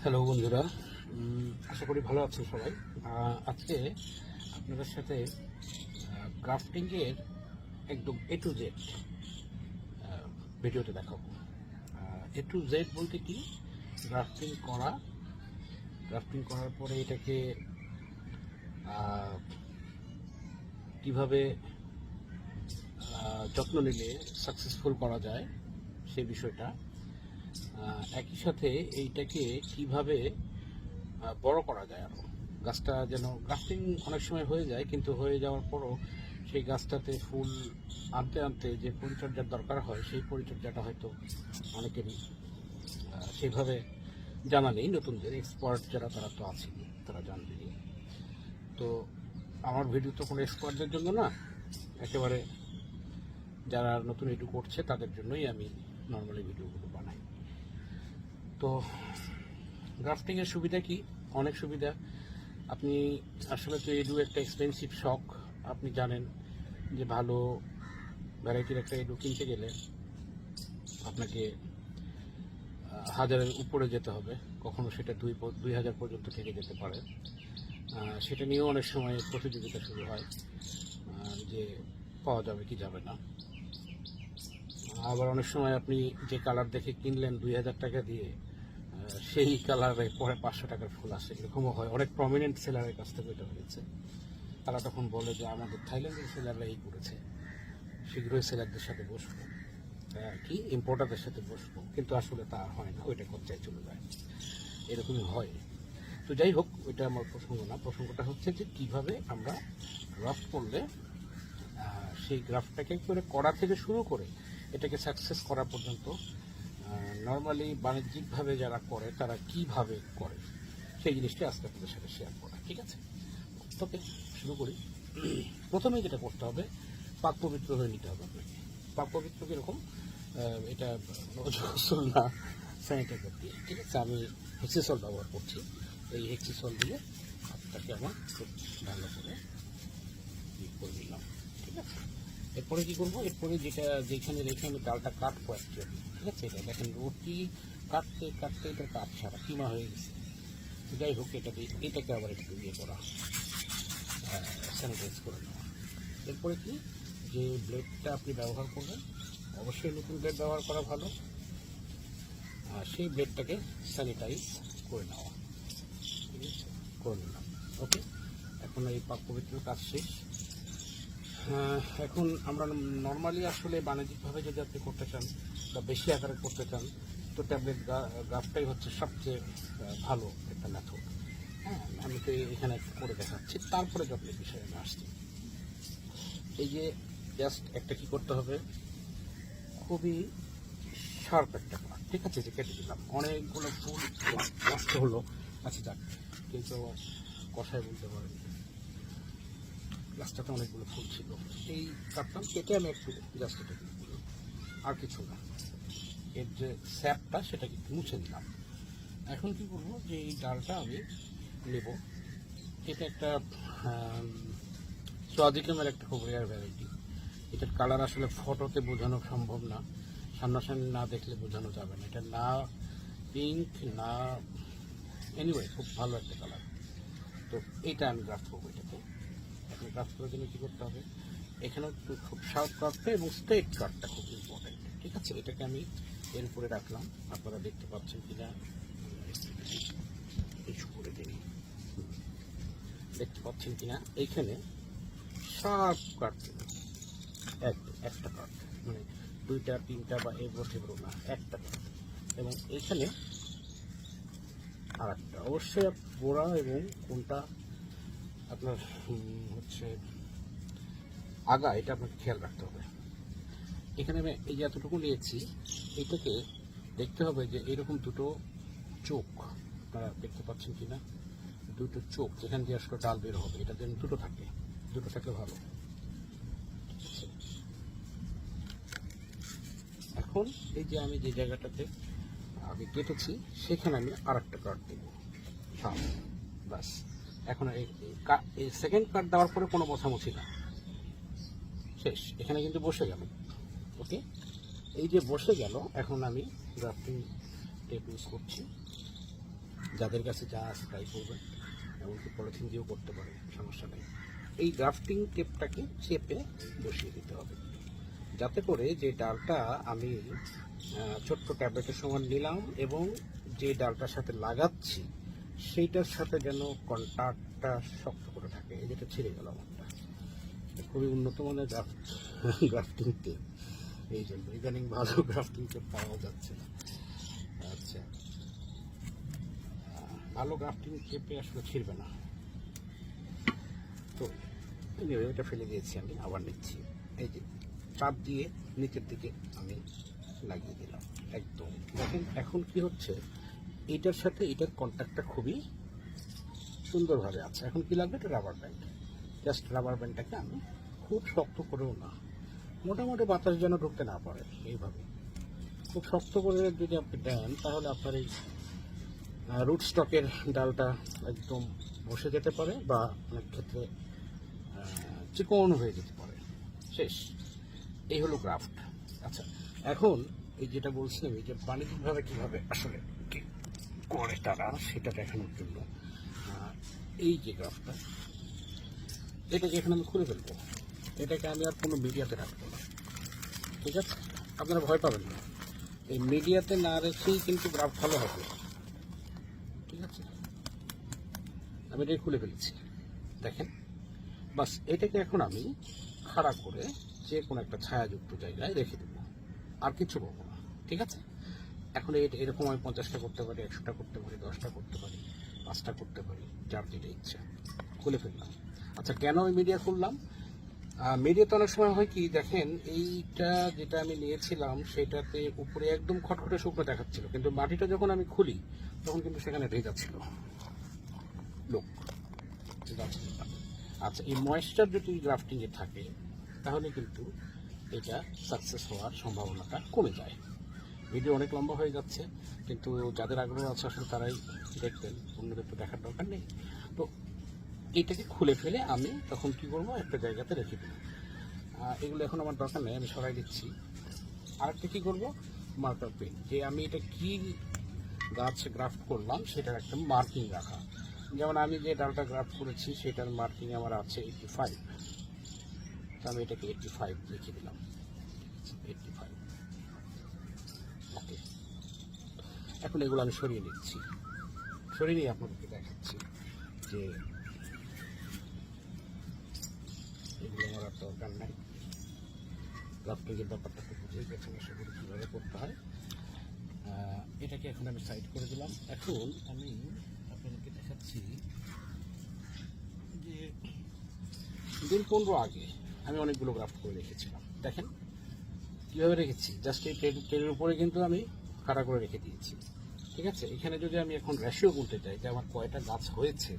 Hello বন্ধুরা, আশা করি ভালো আছেন সবাই। আজকে আপনাদের সাথে গ্রাফটিংয়ের একদম এ টু জেড ভিডিওতে দেখাবো। এ টু জেড বলতে কি, গ্রাফটিং করার পরে এটাকে কিভাবে যত্ন নিলে সাকসেসফুল করা যায় সেই বিষয়টা, একই সাথে এইটাকে কিভাবে বড় করা যায় আরও, গাছটা যেন গ্রাফটিং অনেক সময় হয়ে যায়, কিন্তু হয়ে যাওয়ার পরও সেই গাছটাতে ফুল আনতে আনতে যে পরিচর্যার দরকার হয় সেই পরিচর্যাটা হয়তো অনেকেরই সেইভাবে জানা নেই। নতুনদের এক্সপার্ট যারা তারা তো আছেই, তারা জানবেনি। তো আমার ভিডিও তো কোনো এক্সপার্টদের জন্য না, একেবারে যারা নতুন এটু করছে তাদের জন্যই আমি নর্মালি ভিডিওগুলো বানাই। তো গ্রাফটিংয়ের সুবিধা কি? অনেক সুবিধা। আপনি আসলে তো এডু একটা এক্সপেন্সিভ শখ, আপনি জানেন যে ভালো ভ্যারাইটির একটা এডু কিনতে গেলে আপনাকে হাজারের উপরে যেতে হবে, কখনো সেটা 2000 পর্যন্ত থেকে যেতে পারে। সেটা নিয়েও অনেক সময় প্রতিযোগিতা শুরু হয় যে পাওয়া যাবে কি যাবে না। আবার অনেক সময় আপনি যে কালার দেখে কিনলেন 2000 টাকা দিয়ে, সেই কালারে পরে 500 টাকার ফুল আসে, এরকমও হয়। অনেক প্রমিনেন্ট সেলারের কাছ থেকে এটা হয়েছে। তারা তখন বলে যে আমাদের থাইল্যান্ডের সেলাররা এই করেছে, শীঘ্রই সেলারদের সাথে বসবো, কি ইম্পোর্টারদের সাথে বসবো, কিন্তু আসলে তা হয় না, ওইটা খরচায় চলে যায়, এরকমই হয়। তো যাই হোক, ওইটা আমার প্রসঙ্গ না। প্রসঙ্গটা হচ্ছে যে কীভাবে আমরা গ্রাফট করলে সেই গ্রাফটটাকে করে করা থেকে শুরু করে এটাকে সাকসেস করা পর্যন্ত নর্মালি বাণিজ্যিকভাবে যারা করে তারা কিভাবে করে সেই জিনিসটা আজকে আপনাদের সাথে শেয়ার করা, ঠিক আছে? তবে শুরু করি। প্রথমেই যেটা করতে হবে, পাক পবিত্র হয়ে নিতে হবে আপনাকে। পাক পবিত্র কীরকম? এটা গোসল না, স্যানিটাইজার দিয়ে, ঠিক আছে? আমি হেক্সিসল ব্যবহার করছি। এই হেক্সিসল দিয়ে হাতটাকে আমার খুব ভালো করে করে নিলাম, ঠিক আছে? এরপরে কী করবো? এরপরে যেখানে রেখে আমি ডালটা কাটবো অ্যাকচুয়ালি, ঠিক আছে? এটা দেখেন, রুটি কাটতে কাটতে এটার কাঠ ছাড়া কিমা হয়ে গেছে। যাই হোক, এটাকে আবার একটু ইয়ে করা, স্যানিটাইজ করে নেওয়া। এরপরে কি, যে ব্লেডটা আপনি ব্যবহার করবেন, অবশ্যই নতুন ব্লেড ব্যবহার করা ভালো। সেই ব্লেডটাকে স্যানিটাইজ করে নেওয়া, ঠিক আছে? করে নিলাম, ওকে। এখন এই পাক পবিত্র কাজ শেষ। এখন আমরা নর্মালি আসলে বাণিজ্যিকভাবে যদি আপনি করতে চান বা বেশি আকারে করতে চান, তো ট্যাবলেট গ্রাফটাই হচ্ছে সবচেয়ে ভালো একটা মেথড। হ্যাঁ, আমি তো এখানে একটু করে দেখাচ্ছি, তারপরে যত্নের বিষয়ে আমি আসছি। এই যে জাস্ট একটা কি করতে হবে, খুবই শার্প একটা কাট, ঠিক আছে? যে কেটে দিলাম, অনেকগুলো ফুল নষ্ট হলো, আচ্ছা যাক, কিন্তু কষায় বলতে পারেন গাছটাতে অনেকগুলো ফুল ছিল। এই কাটলাম, কেটে আমি একটু জাস্ট এটা দিলাম, আর কিছু না। এর যে স্যাপটা সেটাকে একটু মুছে দিলাম। এখন কি করবো, যে এই ডালটা আমি নেব। এটা একটা সোয়াজিকামের একটা খুব রেয়ার ভ্যারাইটি। এটার কালার আসলে ফটোতে বোঝানো সম্ভব না, সামনাসামনি না দেখলে বোঝানো যাবে না। এটা না পিঙ্ক না, এনিওয়ে খুব ভালো একটা কালার। তো এইটা আমি গ্রাফট করবো এটাতে। এখন গ্রাফট করার জন্য কী করতে হবে, এখানেও খুব শার্প কাটটা এবং স্ট্রেট কাটটা খুব ইম্পর্টেন্ট, ঠিক আছে? এটাকে আমি এর উপরে রাখলাম, আপনারা দেখতে পাচ্ছেন কিনা করে দিই, দেখতে পাচ্ছেন কিনা। এইখানে শার্প কাট, একটা কাট, মানে 2টা 3টা বা এগুলো না, একটা কাট। এবং এইখানে আর একটা, অবশ্যই গোড়া এবং কোনটা আপনার হচ্ছে আগা, এটা আপনাকে খেয়াল রাখতে হবে। এখানে আমি এই যে এতটুকু নিয়েছি, এটাকে দেখতে হবে যে এরকম দুটো চোখ, আপনারা দেখতে পাচ্ছেন কিনা, দুটো চোখ যেখান দিয়ে আসলে ডাল বের হবে, এটা যেন দুটো থাকলে ভালো। এখন এই যে আমি যে জায়গাটাতে আমি কেটেছি সেখানে আমি আর একটা কাট দেব, বাস। এখন এই সেকেন্ড কাট দেওয়ার পরে কোনো বসামুছি না, শেষ। এখানে কিন্তু বসে গেল, ওকে। এই যে বসে গেল, এখন আমি গ্রাফটিং টেপ ইউজ করছি। যাদের কাছে যা আছে তাই করবেন, এমনকি পলিথিন দিয়েও করতে পারেন, সমস্যা নেই। এই গ্রাফটিং টেপটাকে চেপে বসিয়ে দিতে হবে, যাতে করে যে ডালটা আমি ছোট্ট ট্যাবলেটের সমান নিলাম এবং যে ডালটার সাথে লাগাচ্ছি সেইটার সাথে যেন কন্ট্যাক্টটা শক্ত করে থাকে। এই যেটা ছিঁড়ে গেল আমারটা, খুবই উন্নত মানের গ্রাফটিং টেপ, এই জন্য ইদানিং ভালো গ্রাফটিং টেপ পাওয়া যাচ্ছে না। আচ্ছা, ভালো গ্রাফটিং টেপে আসলে ছিঁড়বে না। তো ওইটা ফেলে দিয়েছি, আমি আবার নিচ্ছি। এই যে চাপ দিয়ে নিচের দিকে আমি লাগিয়ে দিলাম একদম। দেখেন এখন কি হচ্ছে, এটার সাথে এটার কন্ট্যাক্টটা খুবই সুন্দরভাবে আছে। এখন কি লাগবে, এটা রাবার ব্যান্ড। জাস্ট রাবার ব্যান্ডটাকে আমি খুব শক্ত করেও না, মোটামুটি বাতাস যেন ঢুকতে না পারে, এইভাবে খুব শক্ত করে যদি আপনি দেন তাহলে আপনার এই রুট স্টকের ডালটা একদম বসে যেতে পারে, বা অনেক ক্ষেত্রে চিকন হয়ে যেতে পারে। শেষ, এই হলো গ্রাফট। আচ্ছা, এখন এই যেটা বলছিলাম, এই যে বাণিজ্যিকভাবে কীভাবে আসলে করে তারা, সেটা দেখানোর জন্য এই যে গ্রাফটা, এটাকে এখানে আমি খুলে ফেলবো। এটাকে আমি আর কোনো মিডিয়াতে রাখবো না, ঠিক আছে? আপনারা ভয় পাবেন না, এই মিডিয়াতে না রেখেই কিন্তু গ্রাফ ভালো হবে, ঠিক আছে? আমি এটাকে খুলে ফেলেছি, দেখেন। বাস এটাকে এখন আমি খাড়া করে যে কোনো একটা ছায়াযুক্ত জায়গায় রেখে দেবো, আর কিছু করবো না, ঠিক আছে? এখন এরকম আমি 50টা করতে পারি, 100টা করতে পারি, 10টা করতে পারি, 5টা করতে পারি, যার যেটা ইচ্ছা। খুলে ফেললাম। আচ্ছা, কেন আমি মিডিয়া খুললাম? মিডিয়াতে অনেক সময় হয় কি, দেখেন এইটা যেটা আমি নিয়েছিলাম সেটাতে উপরে একদম খটখটে শুকনো দেখাচ্ছিল, কিন্তু মাটিটা যখন আমি খুলি তখন কিন্তু সেখানে ভেজা ছিল। লোক, আচ্ছা, এই ময়েশ্চার যদি গ্রাফটিংয়ে থাকে তাহলে কিন্তু এটা সাকসেস হওয়ার সম্ভাবনাটা কমে যায়। ভিডিও অনেক লম্বা হয়ে যাচ্ছে, কিন্তু যাদের আগ্রহ আছে আসলে তারাই দেখবেন, অন্যদের তো দেখার দরকার নেই। তো এইটাকে খুলে ফেলে আমি তখন কি করবো, একটা জায়গাতে রেখে দেবো। এগুলো এখন আমার দরকার নেই, আমি সরাই দিচ্ছি। আরেকটা কী করবো, মার্কার পেন, যে আমি এটা কি গাছ গ্রাফট করলাম সেটার একটা মার্কিং রাখা। যেমন আমি যে ডালটা গ্রাফট করেছি সেটার মার্কিং আমার আছে 85, তো আমি এটাকে 85 লিখে দিলাম, 85। ওকে, এখন এগুলো আমি সরিয়ে নিচ্ছি, সরিয়ে নিয়ে আপনাদেরকে দেখাচ্ছি যে এগুলো আমার আর দরকার নাই। গ্রাফটিংয়ের ব্যাপারটা খুব বুঝেই গেছেন আশা করি কীভাবে করতে হয়। এটাকে এখন আমি সাইড করে দিলাম। এখন আমি আপনাদেরকে দেখাচ্ছি যে দিন 15 আগে আমি অনেকগুলো গ্রাফট করে রেখেছিলাম। দেখেন কীভাবে রেখেছি, জাস্ট এই ট্রেনের উপরে কিন্তু আমি খাড়া করে রেখে দিয়েছি, ঠিক আছে? এখানে যদি আমি এখন রেশিও গুনতে চাই যে আমার কয়টা গাছ হয়েছে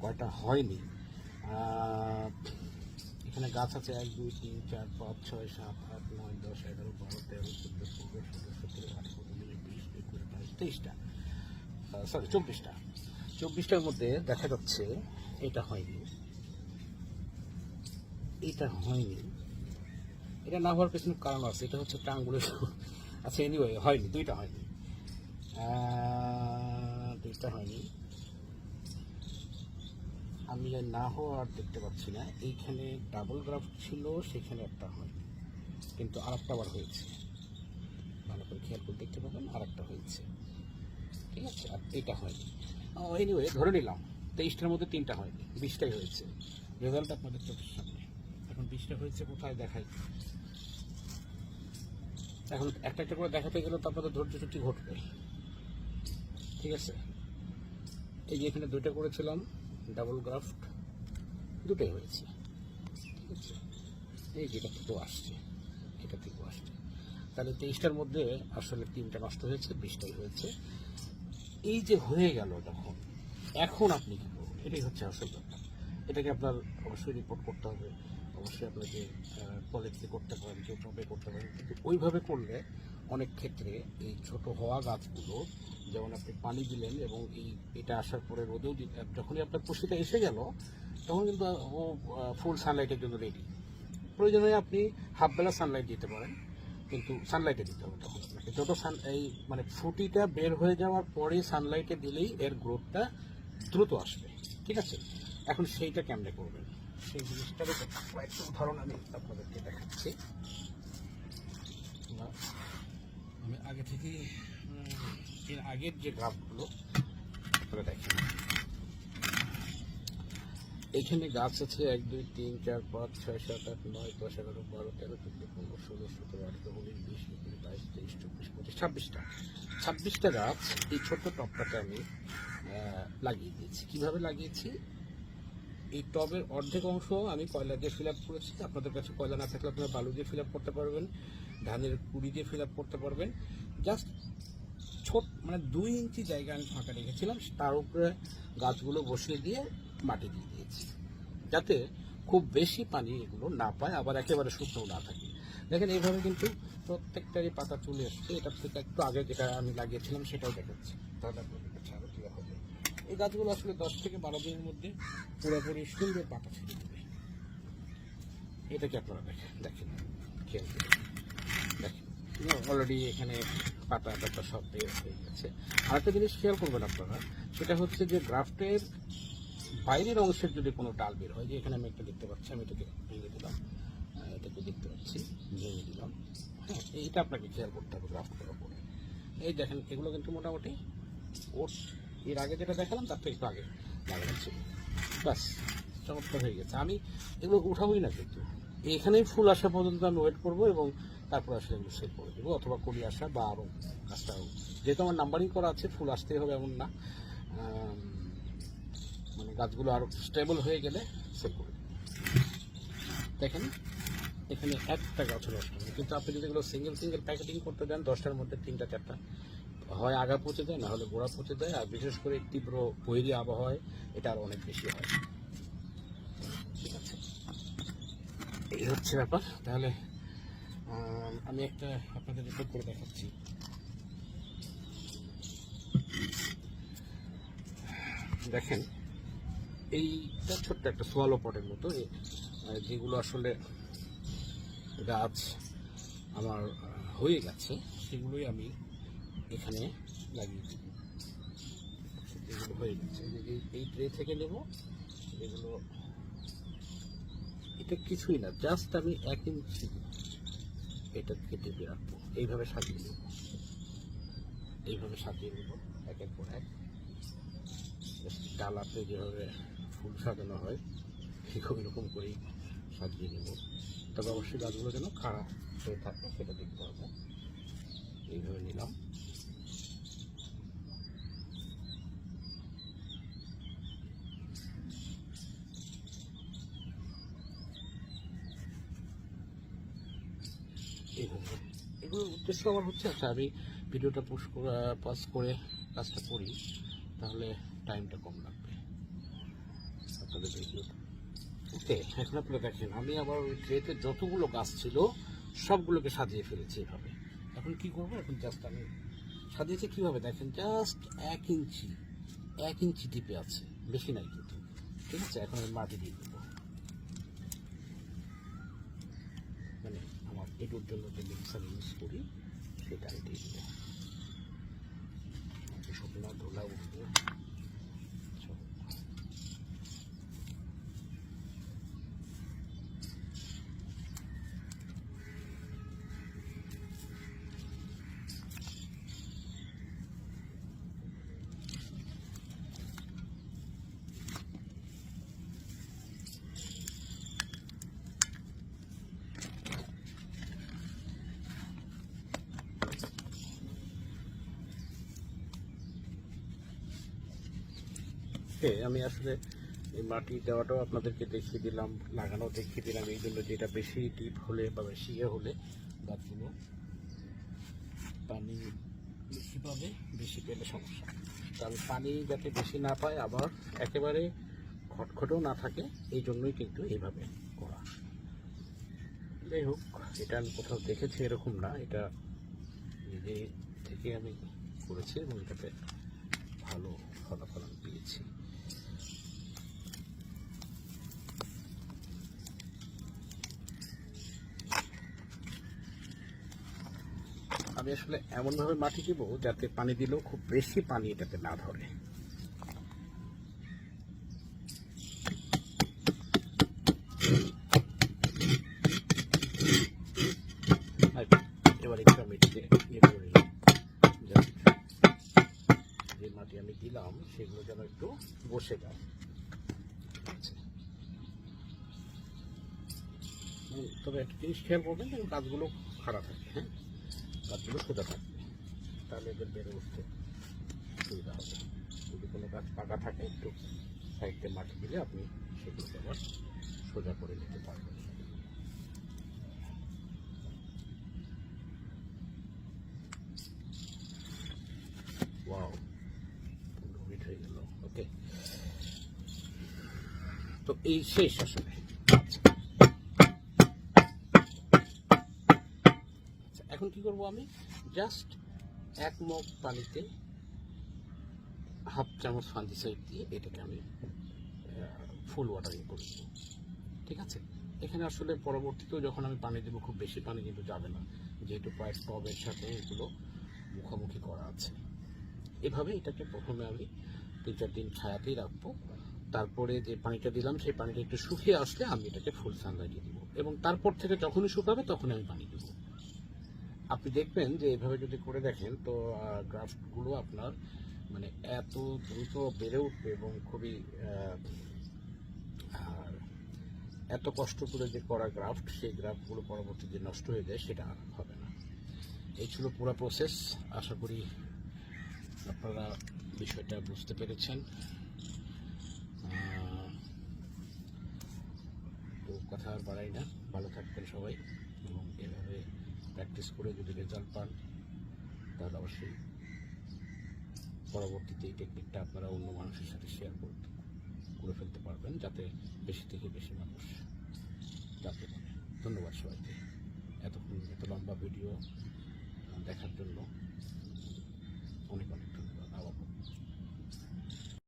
কয়টা হয়নি, এখানে গাছ আছে 1 2 3 4 5 6 7 8 9 10 11 12 13 14 15 16 17 18 19 20 21 22 23টা, সরি 24টা। 24টার মধ্যে দেখা যাচ্ছে এটা হয়নি, এটা হয়নি। এটা না হওয়ার পেছনে কারণ আছে, এটা হচ্ছে একটা আঙ্গুলের। আচ্ছা, এনিওয়ে হয়নি, দুইটা হয়নি, দুইটা হয়নি। আমি না হওয়ার দেখতে পাচ্ছি না, এইখানে ডাবল গ্রাফট ছিল, সেখানে একটা হয়নি, কিন্তু আরেকটা আবার হয়েছে। ভালো করে খেয়াল করে দেখতে পাবেন, আরেকটা হয়েছে, ঠিক আছে? আর এটা হয়নি। এনিওয়ে ধরে নিলাম 23টার মধ্যে 3টা হয়নি, 20টাই হয়েছে। রেজাল্ট আপনাদের চোখের সামনে। এখন 20টা হয়েছে কোথায় দেখাই, এখন একটা একটা করে দেখাতে গেলে তো আপনাদের ধৈর্য চ্যুতি ঘটবে, ঠিক আছে? এই যে এখানে 2টা করেছিলাম ডাবল গ্রাফট, 2টাই হয়েছে, ঠিক আছে? এই যেটা থেকেও আসছে, এটা থেকেও আসছে, তাহলে 23টার মধ্যে আসলে 3টা নষ্ট হয়েছে, 20টাই হয়েছে। এই যে হয়ে গেল যখন, এখন আপনি কী করবেন, এটাই হচ্ছে আসল ব্যাপার। এটাকে আপনার অবশ্যই রিপোর্ট করতে হবে, অবশ্যই আপনাকে পলিথিনে করতে পারেন, কেউ টবে করতে পারেন, কিন্তু ওইভাবে করলে অনেক ক্ষেত্রে এই ছোট হওয়া গাছগুলো, যেমন আপনি পানি দিলেন এবং এটা আসার পরে রোদেও যখনই আপনার পুষ্টিটা এসে গেল তখন কিন্তু ও ফুল সানলাইটের জন্য রেডি। প্রয়োজনে আপনি হাফবেলা সানলাইট দিতে পারেন, কিন্তু সানলাইটে দিতে হবে তখন আপনাকে। যত এই মানে ফুটিটা বের হয়ে যাওয়ার পরে সানলাইটে দিলেই এর গ্রোথটা দ্রুত আসবে, ঠিক আছে? এখন সেইটা কেমনে করবেন সেই জিনিসটারও কয়েকটা উদাহরণ আমি আপনাদেরকে দেখাচ্ছি। আমি আগে থেকে এর আগের যে গ্রাফগুলো আপনারা দেখেন, এখানে গাছ আছে 1 2 3 4 5 6 7 8 9 10 11 12 13 14 15 16 17 18 19 20 21 22 23 24 25 26টা গাছ এই ছোট্ট টবটাতে আমি লাগিয়ে দিয়েছি। কিভাবে লাগিয়েছি? এই টবের অর্ধেক অংশ আমি কয়লা দিয়ে ফিল আপ করেছি। আপনাদের কাছে কয়লা না থাকলে আপনারা বালু দিয়ে ফিল আপ করতে পারবেন, ধানের কুড়ি দিয়ে ফিল আপ করতে পারবেন। জাস্ট ছোট মানে 2 ইঞ্চি জায়গা আমি ফাঁকা রেখেছিলাম, তার উপরে গাছগুলো বসিয়ে দিয়ে মাটি দিয়ে দিয়েছি, যাতে খুব বেশি পানি এগুলো না পায়, আবার একেবারে শুকনো না থাকে। দেখেন এইভাবে কিন্তু প্রত্যেকটারই পাতা চলে এসছে। এটার থেকে একটু আগে যেটা আমি লাগিয়েছিলাম সেটাও দেখাচ্ছি, তাহলে আপনাদের কাছে আরো ক্লিয়ার হবে। এই গাছগুলো আসলে 10 থেকে 12 দিনের মধ্যে পুরোপুরি সুন্দর পাতা ছেড়ে দেবে। এটাকে আপনারা দেখেন খেয়াল করে দেখেন, অলরেডি এখানে পাতা টাতা সব বের হয়ে গেছে। আরেকটা জিনিস খেয়াল করবেন আপনারা, সেটা হচ্ছে যে গ্রাফটের বাইরের অংশের যদি কোনো ডাল বের হয়, যে এখানে আমি একটা দেখতে পাচ্ছি, আমি এটাকে ভেঙে দিলাম, এটাকে দেখতে পাচ্ছি ভেঙে দিলাম, হ্যাঁ এইটা আপনাকে খেয়াল করতে হবে গ্রাফট করার পরে। এই দেখেন এগুলো কিন্তু মোটামুটি ওর এর আগে যেটা দেখালাম তার থেকে একটু আগে লাগানো ছিল, ব্যাস চমৎকার হয়ে গেছে। আমি এগুলো উঠাবোই না, কিন্তু এখানেই ফুল আসা পর্যন্ত আমি ওয়েট করবো এবং তারপর আসলে এগুলো সেল করে দেবো, অথবা কলি আসা বা আরও গাছটা, যেহেতু আমার নাম্বারিং করা আছে ফুল আসতেই হবে এমন না, মানে গাছগুলো আরও স্টেবল হয়ে গেলে সেল করে দেবো। দেখেন এখানে একটা গাছও নষ্ট নেই, কিন্তু আপনি যদি এগুলো সিঙ্গেল প্যাকেটিং করতে দেন 10টার মধ্যে 3টা 4টা হয় আগা পচে যায়, না হলে গোড়া পচে যায়, আর বিশেষ করে তীব্র বৈরী আবহাওয়ায় এটা আরও অনেক বেশি হয়। ঠিক আছে, এই হচ্ছে ব্যাপার। তাহলে আমি একটা আপনাদের রিপোর্ট করে দেখাচ্ছি। দেখেন এইটা ছোট্ট একটা সোয়ালো পটের মতো, যেগুলো আসলে গাছ আমার হয়ে গেছে সেগুলোই আমি এখানে লাগিয়ে দিই। এগুলো হয়ে গেছে, এই ট্রে থেকে নেব এগুলো, এটা কিছুই না, জাস্ট আমি 1 ইঞ্চি এটা কেটে দিয়ে রাখবো, এইভাবে সাজিয়ে নেব, এইভাবে সাজিয়ে নেব একের পর এক। ডালাতে যেভাবে ফুল সাজানো হয় ঠিক ওইরকম করেই সাজিয়ে নেব, তবে অবশ্যই গাছগুলো যেন খাড়া হয়ে থাকে সেটা দেখতে হবে। এইভাবে নিলাম, এইভাবে। এগুলোর উদ্দেশ্য আমার হচ্ছে, আচ্ছা আমি ভিডিওটা পজ করে কাজটা করি, তাহলে টাইমটা কম লাগবে আপনাদের ভিডিওটা। ওকে, এখন আপনারা দেখেন আমি আবার ওই ট্রেতে যতগুলো গাছ ছিল সবগুলোকে সাজিয়ে ফেলেছি এভাবে। এখন কি করবো, এখন জাস্ট আমি সাজিয়েছি কীভাবে দেখেন, জাস্ট 1 ইঞ্চি টিপে আছে, বেশি নাই কিন্তু। ঠিক আছে, এখন আমি মাটি দিয়ে দেবো, মানে আমার এটুর জন্য যে মিক্সার ইউজ করি সেটা আমি দিয়ে দেবো, শুকনা ধুলা উঠবে। আমি আসলে এই মাটি দেওয়াটাও আপনাদেরকে দেখিয়ে দিলাম, লাগানো দেখিয়ে দিলাম, এই জন্য যে এটা বেশি ডিপ হলে বা বেশি হলে গাছগুলো পানি বেশি পাবে, বেশি পেলে সমস্যা। কারণ পানি যাতে বেশি না পায় আবার একেবারে খটখটেও না থাকে, এই জন্যই কিন্তু এইভাবে করা। যাই হোক, এটা আমি কোথাও দেখেছি এরকম না, এটা নিজে থেকে আমি করেছি এবং এটাতে ভালো ফলাফল পেয়েছি। আমি আসলে এমনভাবে মাটি দিব যাতে পানি দিলেও খুব বেশি পানি এটাতে না ধরে। এবার একটু আমি এটাকে ইয়ে করে নিলাম, যে মাটি আমি দিলাম সেগুলো যেন একটু বসে যায়। তবে একটা জিনিস খেয়াল করবেন যেন গাছগুলো খাড়া থাকে, হ্যাঁ, গাছগুলো সোজা থাকবে, তাহলে এদের বেড়ে উঠতে সুবিধা হবে। যদি কোনো গাছ পাকা থাকে একটু সাইডে মাটি দিলে আপনি সেগুলোকে আবার সোজা করে নিতে পারবেন। ওয়াও, 15 মিনিট হয়ে গেল। ওকে, তো এই শেষ আসলে। এখন কি করব, আমি জাস্ট 1 মগ পানিতে হাফ চামচ ফাঙ্গিসাইড দিয়ে এটাকে আমি ফুল ওয়াটারিং করে দেবো। ঠিক আছে, এখানে আসলে পরবর্তীতেও যখন আমি পানি দেবো খুব বেশি পানি কিন্তু যাবে না, যেহেতু প্রায় টবের সাথে এগুলো মুখোমুখি করা আছে। এভাবে এটাকে প্রথমে আমি 3-4 দিন ছায়াতেই রাখবো। তারপরে যে পানিটা দিলাম সেই পানিটা একটু শুকিয়ে আসলে আমি এটাকে ফুল সানলাইটে দিব, এবং তারপর থেকে যখনই শুকাবে তখনই আমি পানি দেবো। আপনি দেখবেন যে এভাবে যদি করে দেখেন তো গ্রাফটগুলো আপনার মানে এত দ্রুত বেড়ে উঠবে এবং খুবই আর এত কষ্ট করে যে করা গ্রাফট, সেই গ্রাফটগুলো পরবর্তীতে নষ্ট হয়ে যায়, সেটা আর হবে না। এই ছিল পুরো প্রসেস। আশা করি আপনারা বিষয়টা বুঝতে পেরেছেন। তো কথা আর বাড়াই না, ভালো থাকবেন সবাই, এবং এভাবে প্র্যাকটিস করে যদি রেজাল্ট পান তাহলে অবশ্যই পরবর্তীতে এই টেকনিকটা আপনারা অন্য মানুষের সাথে শেয়ার করে ফেলতে পারবেন, যাতে বেশি থেকে বেশি মানুষ জানতে পারে। ধন্যবাদ সবাইকে এতক্ষণ এত লম্বা ভিডিও দেখার জন্য।